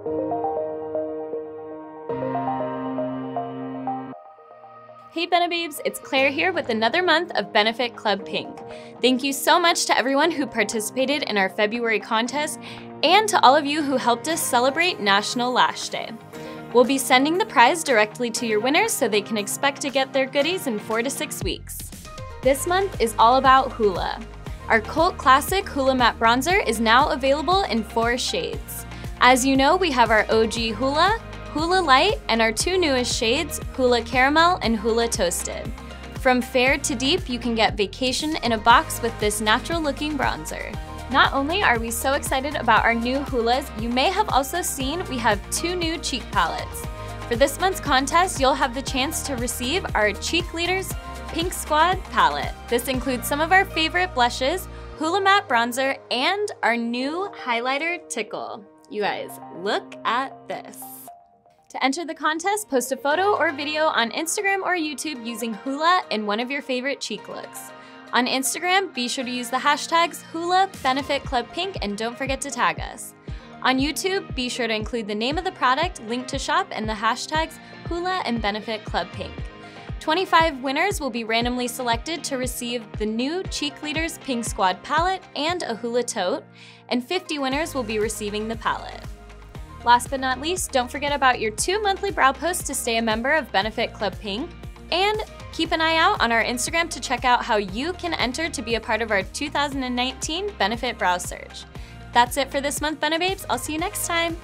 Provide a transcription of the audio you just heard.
Hey Benebabes, it's Claire here with another month of Benefit Club Pink. Thank you so much to everyone who participated in our February contest and to all of you who helped us celebrate National Lash Day. We'll be sending the prize directly to your winners so they can expect to get their goodies in 4 to 6 weeks. This month is all about Hoola. Our cult classic Hoola Matte Bronzer is now available in 4 shades. As you know, we have our OG Hoola, Hoola Light, and our 2 newest shades, Hoola Caramel and Hoola Toasted. From fair to deep, you can get vacation in a box with this natural-looking bronzer. Not only are we so excited about our new Hoolas, you may have also seen we have 2 new cheek palettes. For this month's contest, you'll have the chance to receive our Cheekleaders Pink Squad Palette. This includes some of our favorite blushes, Hoola Matte Bronzer, and our new highlighter Tickle. You guys, look at this. To enter the contest, post a photo or video on Instagram or YouTube using Hoola in one of your favorite cheek looks. On Instagram, be sure to use the hashtags Hoola, Benefit Club Pink, and don't forget to tag us. On YouTube, be sure to include the name of the product, link to shop, and the hashtags Hoola and Benefit Club Pink. 25 winners will be randomly selected to receive the new Cheekleaders Pink Squad Palette and a Hoola tote, and 50 winners will be receiving the palette. Last but not least, don't forget about your 2 monthly brow posts to stay a member of Benefit Club Pink, and keep an eye out on our Instagram to check out how you can enter to be a part of our 2019 Benefit Brow Search. That's it for this month, Benebabes. I'll see you next time.